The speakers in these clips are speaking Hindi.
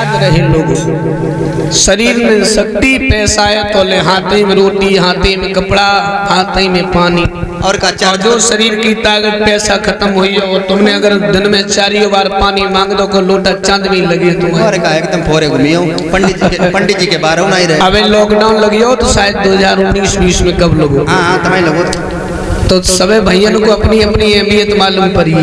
याद रहे लोगों, शरीर में शक्ति पैसा है तो ले हाथे में रोटी, हाथे में कपड़ा, हाथे में पानी। और जो शरीर की ताकत पैसा खत्म हुई हो, तुमने अगर दिन में 4 बार पानी मांग दो को लोटा चांद भी लगे तुम्हारे का एकदम फोरे घूमियो। पंडित जी के बारे नहीं रहे। अबे लॉकडाउन लगी हो तो शायद 2019-20 में कब लोगो। हाँ तुम्हें लगो तो सबे भैया को अपनी अपनी अहमियत मालूम पड़ी है।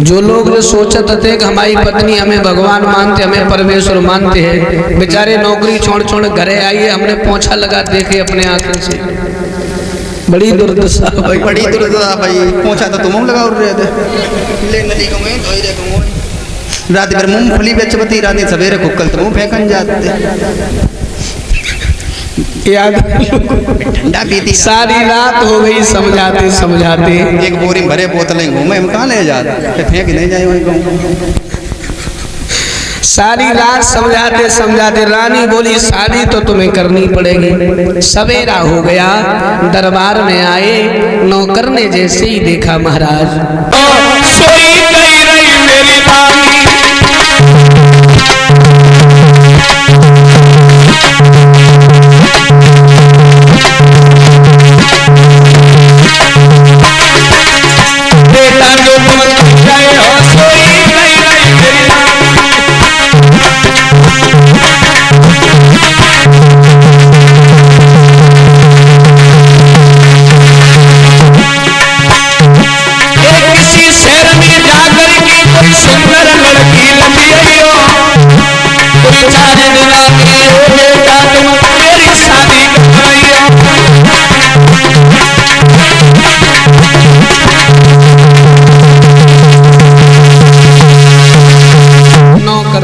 जो लोग जो सोचते थे कि हमारी पत्नी हमें भगवान मानते, हमें परमेश्वर मानते हैं, बेचारे नौकरी छोड़ छोड़ घरे आइए, हमने पोछा लगा देखे अपने आंखों से। बड़ी दुर्दशा भाई, बड़ी दुर्दशा भाई। पोछा तो तुम लगा रहे थे, रात भर मूंगफली बेचबती, रात सवेरे कुकल तुम फेंकन जाते। याद ठंडा पीती सारी रात हो गई समझाते समझाते। एक बोरी भरे बोतलें घूमे, हम कहाँ ले जाते, फेंक नहीं जाए वहीं। सारी रात समझाते समझाते रानी बोली शादी तो तुम्हें करनी पड़ेगी। सवेरा हो गया, दरबार में आए, नौकर ने जैसे ही देखा महाराज सोई गई रही मेरी रानी।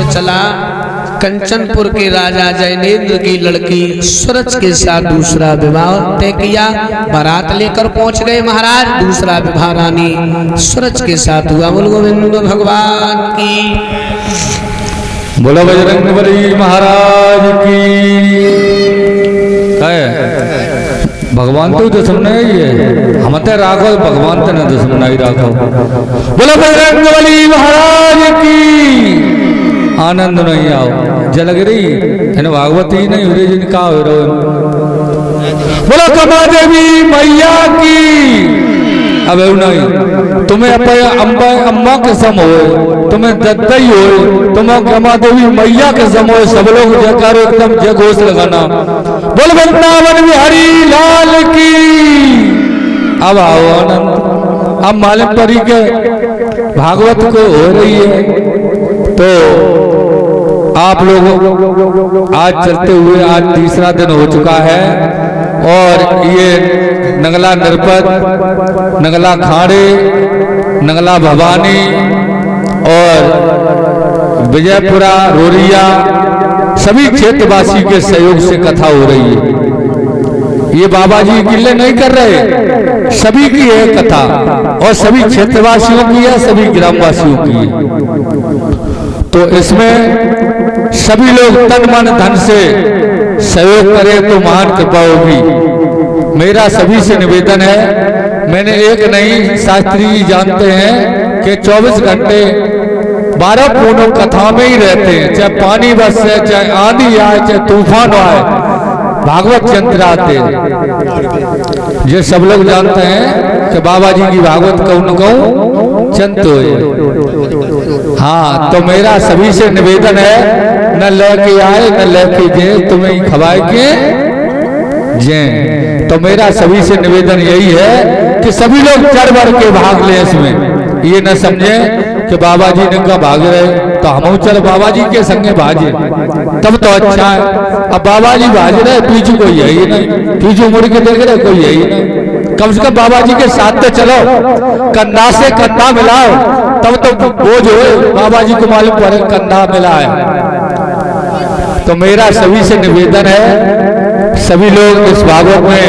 चला कंचनपुर के राजा जैनेन्द्र की लड़की सूरज के साथ दूसरा विवाह तय किया। बारात लेकर पहुंच गए महाराज। दूसरा विवाह रानी सूरज के साथ हुआ। बोल गोविंद भगवान की, बोलो बजरंगबली महाराज की। भगवान तो दुश्मन ही है, हम ते राखो भगवान ते न दुश्मन ही राखो। बोलो बजरंगबली महाराज की। आनंद नहीं आओ जलगिरी इन भागवती नहीं उदय जिन का हो रो। बोलो कमा देवी मैया की। अब नहीं तुम्हें अम्बा अम्मा के सम हो, तुम्हें दद्दई हो, तुम्हें कमा देवी मैया के सम हो। सब लोग जयकारो एकदम जय घोष लगाना। बोल वृंदावन बिहारी लाल की। अब आओ आनंद। अब मालूम परी के भागवत को हो रही है तो आप लोग आज चलते हुए आज तीसरा दिन हो चुका है और ये नगला नरपत, नगला खाड़े, नगला भवानी और विजयपुरा रोरिया सभी क्षेत्रवासी के सहयोग से कथा हो रही है। ये बाबा जी किले नहीं कर रहे, सभी की है कथा और सभी क्षेत्रवासियों की है, सभी ग्रामवासियों की है। तो इसमें सभी लोग तन मन धन से सहयोग करें तो महान कृपा होगी। मेरा सभी से निवेदन है, मैंने एक नहीं, शास्त्री जी जानते हैं कि 24 घंटे 12 पूर्णों कथा में ही रहते हैं, चाहे पानी बरसे, चाहे आंधी आए, चाहे तूफान आए, भागवत चंद्राते। ये सब लोग जानते हैं कि बाबा जी की भागवत कहूँ न कहूँ चंत हो। हाँ, तो मेरा सभी से निवेदन है, न लेके आए न लेके जे, तुम्हें खवाए के जे। तो मेरा सभी से निवेदन यही है कि सभी लोग चढ़ बढ़ के भाग ले इसमें। ये न समझे कि बाबा जी ने कहा भाग रहे तो हम चल बाबा जी के संगे भाजे तब तो अच्छा है। अब बाबा जी भाज रहे, पीछू कोई है ही नहीं, पीछू मुड़ के देख रहे कोई है ही नहीं। कम से कम बाबा जी के साथ तो चलो, कंधा से कंधा मिलाओ तब तो बोझ हो। बाबा जी को मालूम पड़े कंधा मिला है। तो मेरा सभी से निवेदन है, सभी लोग इस भागवत में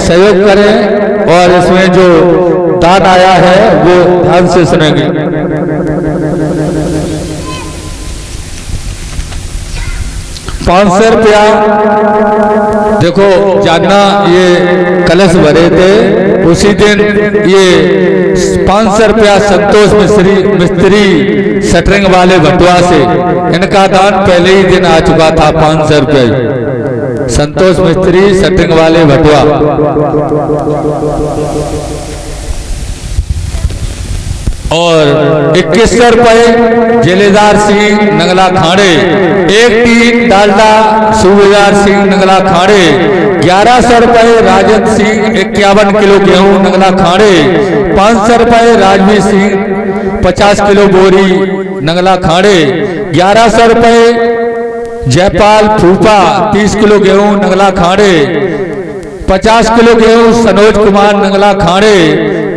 सहयोग करें और इसमें जो दान आया है वो ध्यान से सुनेंगे। 500 रुपया। देखो जानना, ये कलश भरे थे उसी दिन, ये 500 रुपया संतोष मिस्त्री शटरिंग वाले भटवा से, इनका दान पहले ही दिन आ चुका था। 500 रुपया संतोष मिस्त्री शटरिंग वाले भटवा। और 2100 रुपये जेलेदार सिंह नगला खाड़े, 1 टीन डालडा सूबेदार सिंह नगला खाड़े, 1100 रुपये राजन सिंह 51 किलो गेहूं नगला खाड़े, 500 रुपये राजवीर सिंह 50 किलो बोरी नगला खाड़े, 1100 रुपये जयपाल फूफा 30 किलो गेहूं नगला खाड़े, 50 किलो गेहूं सनोज कुमार नगला खाड़े,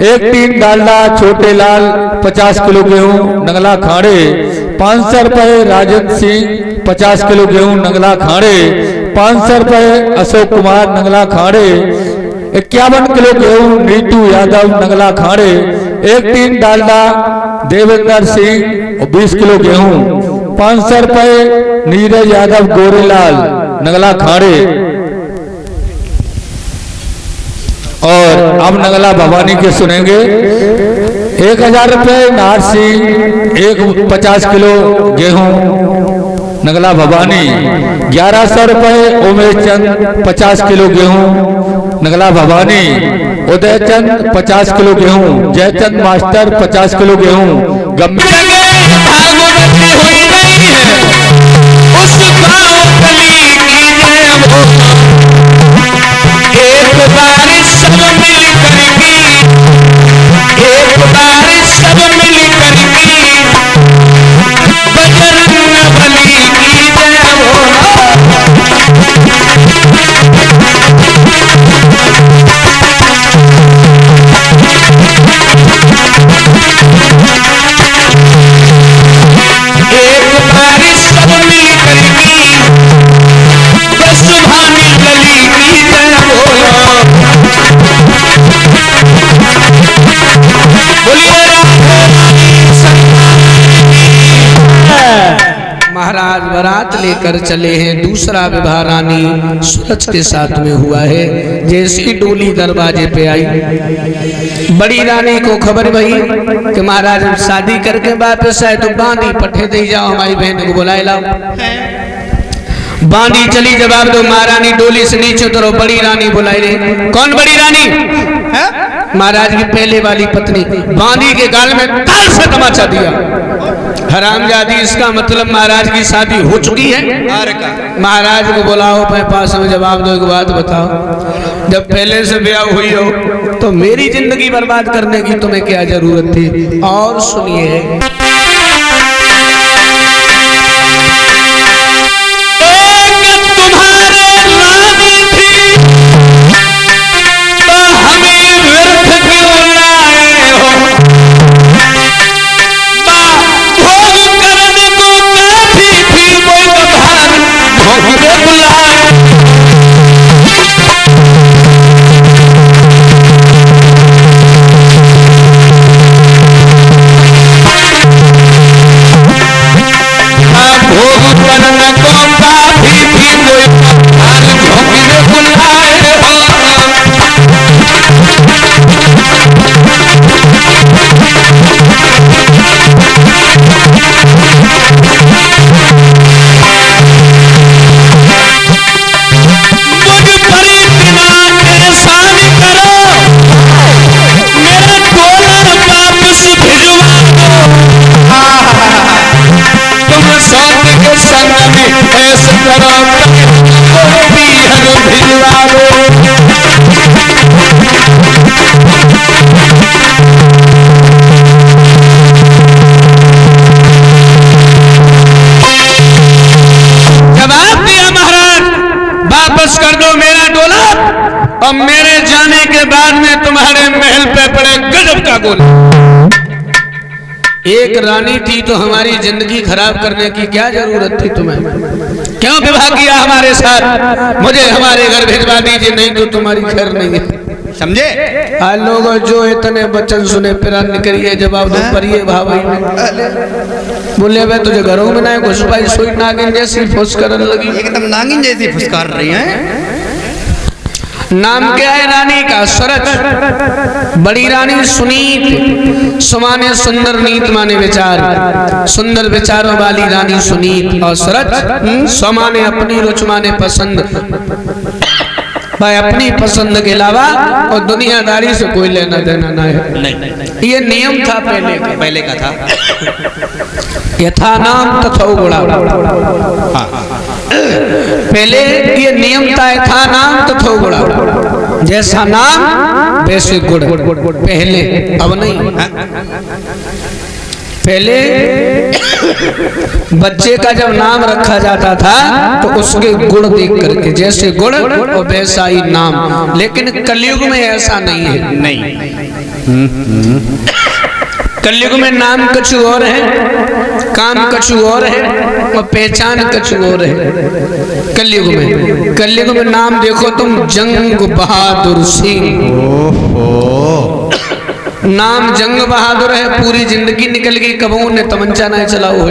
1 टीन डालडा छोटे लाल 50 किलो गेहूं नगला खाड़े, 500 रुपये राजन सिंह 50 किलो गेहूं नगला खाड़े, 500 रुपये अशोक कुमार नगला खाड़े, 51 किलो गेहूं नीतू यादव नगला खाड़े, 1 टीन डालडा देवेंद्र सिंह 20 किलो गेहूं, 500 रुपये नीरज यादव गोरेलाल नगला खाड़े। और अब नगला भवानी के सुनेंगे। 1000 रुपये नार सिंह 50 किलो गेहूं नगला भवानी, 1100 रुपये उमेश चंद 50 किलो गेहूं नगला भवानी, उदय चंद 50 किलो गेहूं, जयचंद मास्टर 50 किलो गेहूं, महाराज बारात लेकर चले हैं, दूसरा विवाह रानी सूरज के साथ में हुआ है। जैसी डोली दरवाजे पे आई, बड़ी रानी को खबर भई कि महाराज शादी करके वापस आए तो बांधी पट्टे दे जाओ, हमारी बहन को बुलाए लाओ। बांधी चली, जवाब दो। महारानी डोली से नीचे उतरो, बड़ी रानी बुलाई रही। कौन बड़ी रानी? महाराज की पहले वाली पत्नी। बांधी के गाल में ताल से तमाचा दिया। हरामजादी, इसका मतलब महाराज की शादी हो चुकी है। महाराज को बुलाओ, अपने पास में जवाब दो, एक बात बताओ, जब पहले से ब्याह हुई हो तो मेरी जिंदगी बर्बाद करने की तुम्हें क्या जरूरत थी? और सुनिए, और मेरे जाने के बाद में तुम्हारे महल पे पड़े गजब का गोला। एक रानी थी तो हमारी जिंदगी खराब करने की क्या जरूरत थी तुम्हें? क्यों विवाह किया हमारे साथ? मुझे हमारे घर भिजवा दीजिए, नहीं तो तुम्हारी खैर नहीं है। समझे? आज लोग जो इतने वचन सुने फिर निकलिए, जवाब दो परिये भाव। बोले अब तुझे घरों में ना घुस पाई, सोई नागिन जैसी फुस करने लगी। एकदम नागिन जैसी फुसकार रही हैं। नाम क्या है रानी का? सरच। बड़ी रानी सुनीत, सुमाने सुंदर, नीत माने विचार, सुंदर विचारों वाली रानी सुनीत। और सरच सुमाने अपनी रुच माने पसंद, भाई अपनी पसंद के अलावा और दुनियादारी से कोई लेना देना ना है। नहीं, ये नियम था पहले का था। यथा नाम तथा गुणा। पहले ये नियम था, यथा नाम तथा गुणा, जैसा नाम वैसे गुण। पहले, अब नहीं। पहले बच्चे का जब नाम रखा जाता था तो उसके गुण देख करके, जैसे गुण और वैसा ही नाम। लेकिन कलयुग में ऐसा नहीं है। नहीं, कलयुग में नाम कछु और है, काम कछु और है और पहचान कछु और है। कलयुग में नाम देखो तुम, जंग बहादुर सिंह। नाम जंग बहादुर है, पूरी जिंदगी निकल गई, कबू ने तमंचा नहीं चलाओ हो।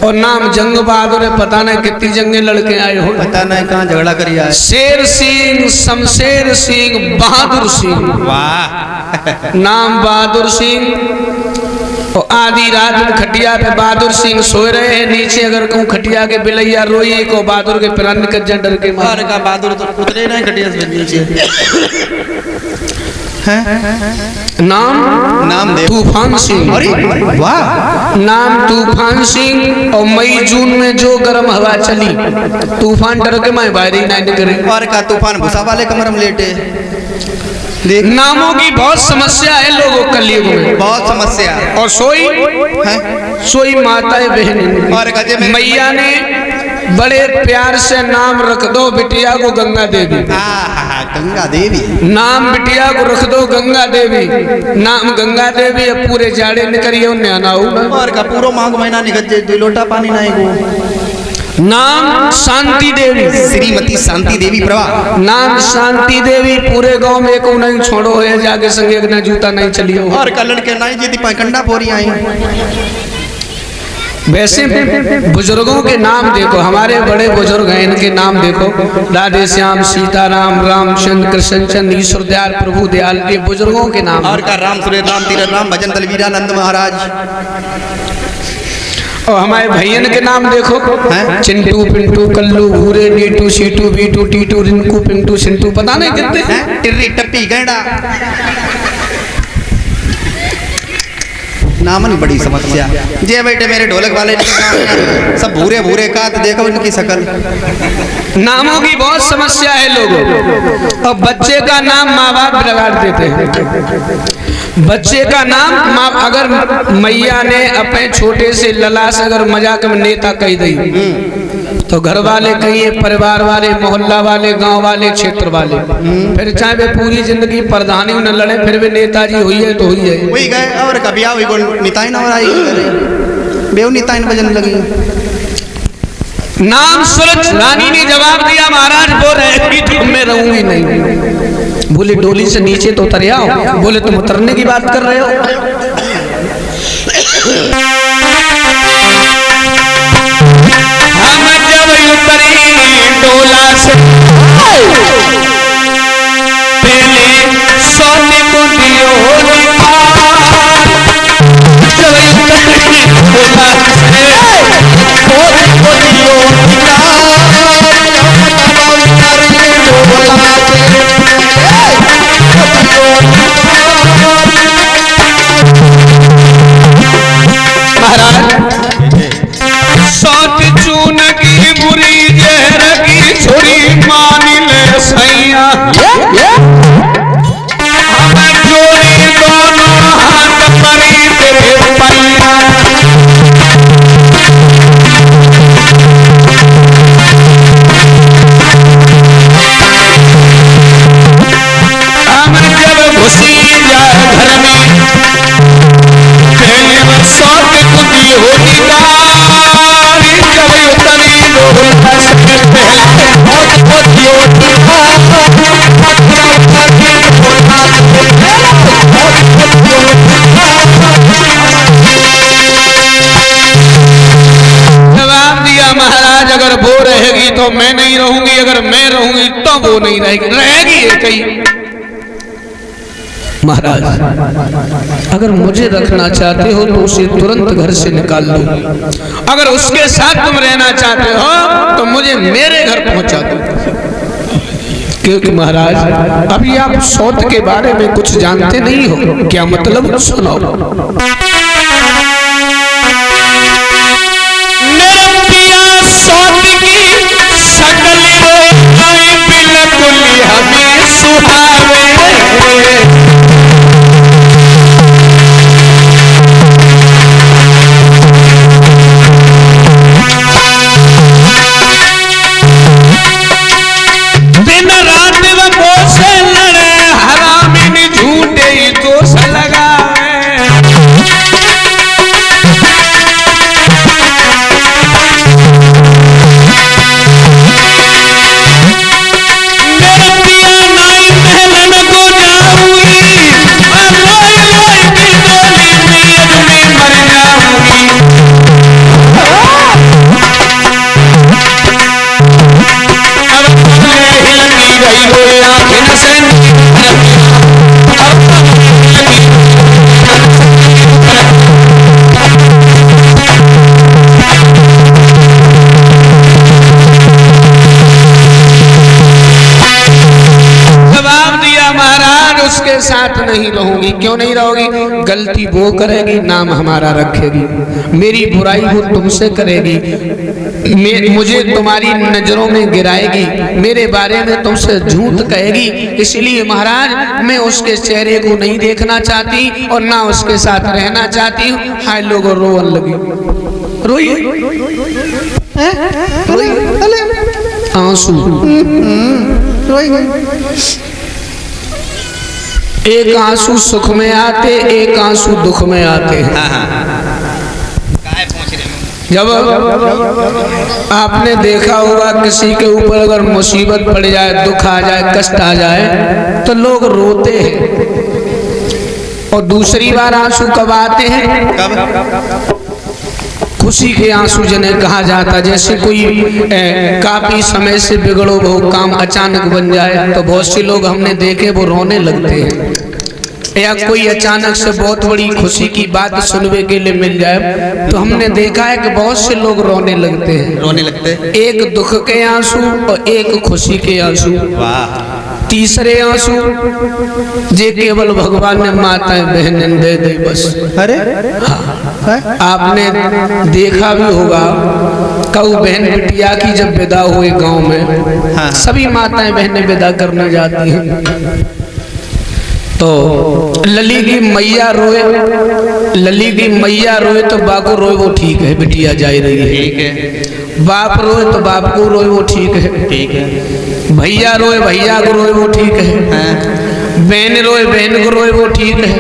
और नाम जंग बहादुर है, पता नहीं कितनी जंगे लड़के आए हो, पता नहीं कहाँ झगड़ा करिया है। शेर सिंह, शमशेर सिंह, बहादुर सिंह। वाह। नाम बहादुर सिंह। और आधी रात में खटिया पे बहादुर सिंह सोए रहे हैं, नीचे अगर कहूँ खटिया के बिलैया रोई को बहादुर के प्राण निकल जा डर के मारे। का बहादुर तो उतरे नहीं खटिया से नीचे। नाम तूफान सिंह। अरे वाह। नाम तूफान सिंह। और मई जून में जो गर्म हवा चली, तूफान डर के मैं बाहर ही नहीं निकले। और का तूफान भूसा वाले कमर में लेटे। नामों की बहुत समस्या है लोगों कलयुग में, बहुत समस्या। और सोई माताएं बहन। और गजे में मैया ने बड़े प्यार से नाम रख दो बिटिया को गंगा देवी। गंगा देवी नाम बिटिया को रख दो गंगा देवी। नाम गंगा देवी। अब पूरे जाड़े निकलिए उन्हें आना होगा। और का पूरा माघ महीना निकल जाए, 2 लोटा पानी नहीं को। नाम शांति देवी, श्रीमती शांति देवी प्रभा। नाम शांति देवी। पूरे गांव में को नहीं छोड़ो है, जाके संगे ना जूता नहीं चलियो। और का लड़के नहीं जीती कंडा पोरी आई। वैसे बुजुर्गों के नाम देखो, हमारे बड़े बुजुर्ग हैं, इनके नाम देखो। राधे श्याम, सीताराम, रामचंद्र, कृष्णचंद, ईश्वर दयाल, प्रभु दयाल, ये बुजुर्गों के नाम। और का राम सूर्य, राम तीरथ, राम भजन, दलवीरानंद महाराज। और हमारे भैयन के नाम देखो, चिंटू, पिंटू, कल्लू, भूरे, नीटू, सीटू, बीटू, टीटू, रिंकू, पिंटू, सिंटू, पता नहीं कितने हैं। टिर्री, टप्पी, गैंडा। नाम नहीं बड़ी समस्या। जे बेटे मेरे ढोलक वाले सब भूरे भूरे का, तो देखो इनकी शकल। नामों की बहुत समस्या है लोगों। और बच्चे का नाम माँ बाप बिगाड़ देते हैं। बच्चे का नाम माँ, अगर मैया ने अपने छोटे से लला से अगर मजाक में नेता कह दी तो घर वाले कहिए, परिवार वाले, मोहल्ला वाले, गांव वाले, क्षेत्र वाले, फिर चाहे वे पूरी जिंदगी प्रधानी न लड़े, फिर वे नेताजी हुई है तो हुई है। वही गए और कभी आओ निताई न आई बेव निताई बजन लगी। नाम सूरज। रानी ने जवाब दिया, महाराज बोल रहे कि मैं रहूंगी नहीं। बोले डोली से नीचे तो उतर आओ। बोले तुम उतरने की बात कर रहे हो। हम जब उतरी डोला से पहले सोने को दियो सौत चून की बुरी जहर की छुरी मान ले सैया। हम जोड़ी दोनों हाथ परी तेरे पैया। हम जब घुसी जाए घर में पहले सौत कुदी हो अगर वो रहेगी तो मैं नहीं रहूंगी, अगर मैं रहूंगी तो वो नहीं रहेगी, रहेगी एक ही। महाराज अगर मुझे रखना चाहते हो तो उसे तुरंत घर से निकाल दो, अगर उसके साथ तुम रहना चाहते हो तो मुझे मेरे घर पहुंचा दो। क्योंकि महाराज अभी आप सौत के बारे में कुछ जानते नहीं हो। क्या मतलब? सुनो। मेरे पिया सौत की शकल बिल्कुल हमें सुहावे, दिन रात वो से लड़े, हरामी झूठे ही दोष लगावे। मेरा पिया नाई महलन को जाऊंगी, मैं रोई रोई की डोली नींद में मर जाऊंगी। जवाब दिया महाराज उसके साथ नहीं रहूंगी। क्यों नहीं रहोगी? गलती वो करेगी, नाम हमारा रखेगी, मेरी बुराई वो तुमसे करेगी, मुझे तुम्हारी नजरों में गिराएगी, मेरे बारे में तुमसे झूठ कहेगी। इसलिए महाराज मैं उसके चेहरे को नहीं देखना चाहती और ना उसके साथ रहना चाहती हूँ। हाय लोगों रोवन लगी, रोइए आंसू, एक आंसू सुख में आते, एक आंसू दुख में आते हैं। जब आपने देखा होगा किसी के ऊपर अगर मुसीबत पड़ जाए, दुख आ जाए, कष्ट आ जाए तो लोग रोते हैं। और दूसरी बार आंसू कब आते हैं? कब? खुशी के आंसू जिन्हें कहा जाता। जैसे कोई काफी समय से बिगड़ो वो काम अचानक बन जाए तो बहुत से लोग हमने देखे वो रोने लगते हैं, या कोई अचानक से बहुत बड़ी खुशी की बात सुनने के लिए मिल जाए तो हमने देखा है कि बहुत से लोग रोने लगते हैं। रोने लगते हैं। एक दुख के आंसू और एक खुशी के आंसू। तीसरे आंसू जे केवल भगवान ने माताएं बहनें दे दे बस। अरे हाँ, आपने देखा भी होगा कऊ बहन बिटिया की जब विदा हुए गांव में, हाँ। सभी माताएं बहनें विदा करने जाती हैं तो लली की मैया रोए, लली की मैया रोए तो बाको रोए वो ठीक है, बिटिया जा रही है, ठीक है। बाप रोए तो बाप को रोए वो ठीक है, ठीक है। भैया रोए भैया को रोए वो ठीक है, बहन रोए बहन को रोए वो ठीक है,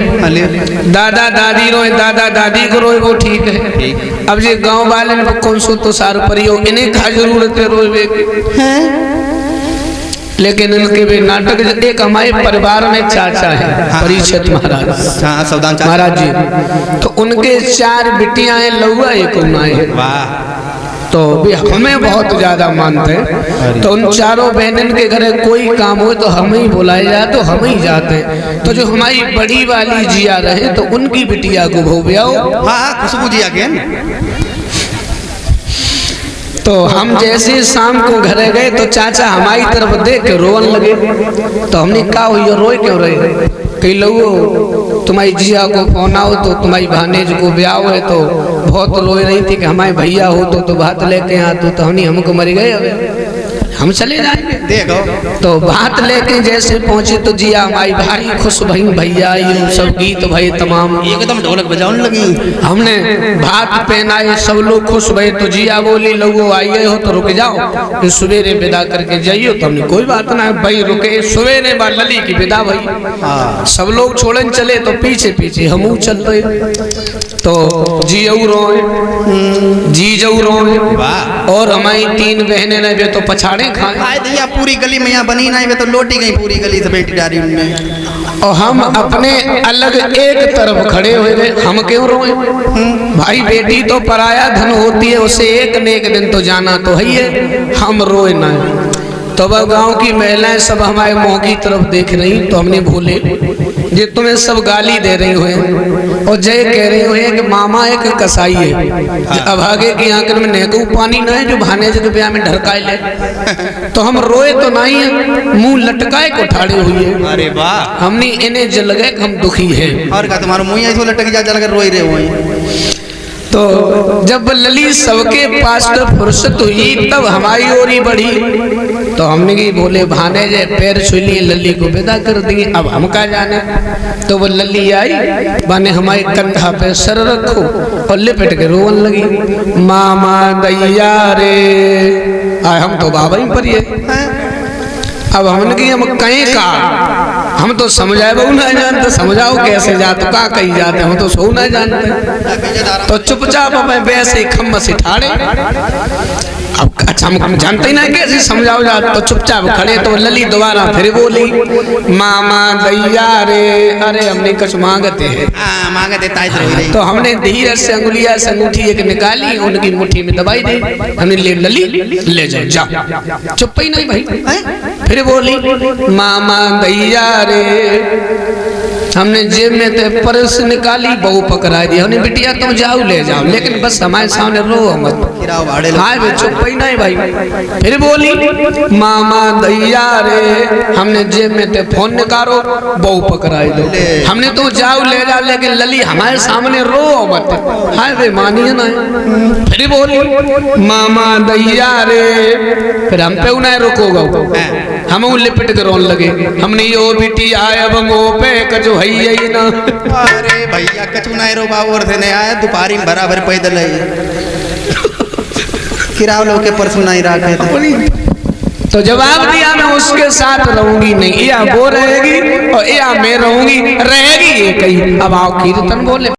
दादा दादी रोए दादा दादी को रोए वो ठीक है। अब ये गांव वाले कौन सो तो सार परियो, इन्हें क्या जरूरत है रोए? लेकिन इनके भी नाटक। एक हमारे परिवार में चाचा है परीक्षित महाराज, महाराज जी, तो उनके 4 बिटियां हैं, लौआ एक उन्नाए, तो भी हमें बहुत ज्यादा मानते हैं। तो उन चारों बहनों के घर कोई काम हो तो हमें ही बुलाया जाए तो हम ही जाते हैं। तो जो हमारी बड़ी वाली जिया रहे तो उनकी बिटिया को भोव्याओ, खुशबू जिया के। तो हम जैसे शाम को घर गए तो चाचा हमारी तरफ देख के रोवन लगे। तो हमने कहा हुई रोए क्यों रहे? कई लोगों तुम्हारी जिया को फोन आओ तो तुम्हारी भानेज को ब्याह है तो बहुत रोए रही थी कि हमारे भैया हो तो भात लेके आ तो हमने हमको मर गए, अब हम चले जाएंगे। देखो तो भात लेके जैसे पहुंचे तो जिया हमारी भारी खुश भई, भैया ये सब गीत भाई तमाम एकदम ढोलक बजाने लगी। हमने भात पहनाए, सब लोग खुश भई। तो जिया बोली लोगों आइए हो तो रुक जाओ, सवेरे विदा करके जाइए। तो हमने कोई बात ना भाई रुके। सवेरे बार लली की विदा भई, सब लोग छोड़न चले तो पीछे पीछे हम चल रहे। तो जियऊ रोए, जीजऊ रोए और हमारी 3 बहनें ने वे तो पछाड़े खाए। पूरी गली में यहाँ बनी ना, वे तो लोटी गई पूरी गली से बेटी डारी उनमें। और हम अपने अलग एक तरफ खड़े हुए थे, हम क्यों रोए? भाई बेटी तो पराया धन होती है, उसे एक न एक दिन तो जाना तो है, हम रोए ना। तो वह गांव की महिलाएं सब हमारे मुंह की तरफ देख रही, तो हमने भूले ये तुम्हें सब गाली दे रही हुए और जय कह रही हुए कि मामा एक कसाई है, अब आगे की आंखन में नेकू पानी न है जो भाने के ब्याह में ढरकाए ले। तो हम रोए तो नहीं है, मुंह लटकाए को ठाड़े हुई है। अरे वाह, हमने इन्हें जल गए हम दुखी है। और का तुम्हारा मुंह ऐसे लटक जा जल कर रोई रहे हुए। तो जब लली सबके पास फुर्सत हुई तब हमारी ओर ही बढ़ी, तो हमने की बोले भाने जे पैर छू लिए, लली को विदा कर दिए, अब हम का जाने। तो वो लली आई, बाने हमारे कंधा पे सर रखो और लिपट के रोवन लगी, मामा दैया रे। आए हम तो बाबा ही पर ये, अब हमने की हम कहीं का, हम तो समझाए बहु ना जानते, समझाओ कैसे जात का कही जाते, हम तो सो ना जानते। तो चुपचाप हमें वैसे ही खम्म से ठाड़े, अब अच्छा हम जानते ही ना कैसे समझाओ जात, तो चुपचाप खड़े। तो लली दोबारा फिर बोली, मामा दैया रे। अरे हमने कुछ मांगते हैं, मांगते ताई रही। तो हमने धीरे से अंगुलिया से अंगूठी एक निकाली, उनकी मुट्ठी में दबाई दी, हमने ले लली ले जाओ जाओ। चुप ही नहीं भाई, फिर बोली मामा दैया रे। हमने जेब में थे पर्स निकाली, बहू पकड़ा दी, हमने बिटिया तुम जाओ ले जाओ, लेकिन बस हमारे सामने रो मत। हाँ भाई चुप ही नहीं भाई। फिर बोली मामा दैया रे। हमने जेब में थे फोन निकालो, बहू पकड़ाई दो, हमने तो जाओ ले जाओ, लेकिन लली हमारे सामने रो मत। हाँ भाई मानिए ना। फिर बोली मामा दैया रे। फिर हम पे उन्हें रुकोगा, हम लिपट के रोन लगे। हमने यो बिटी आए अब मो पे कजो है ही ना। अरे भैया कचू ना रो बाबू, और से नहीं आया दोपहरी में बराबर पैदल है किराव लोग के परसों नहीं रखे थे। तो जवाब दिया मैं उसके साथ रहूंगी नहीं, या वो रहेगी और या मैं रहूंगी, रहेगी ये कहीं। अब आओ कीर्तन बोले।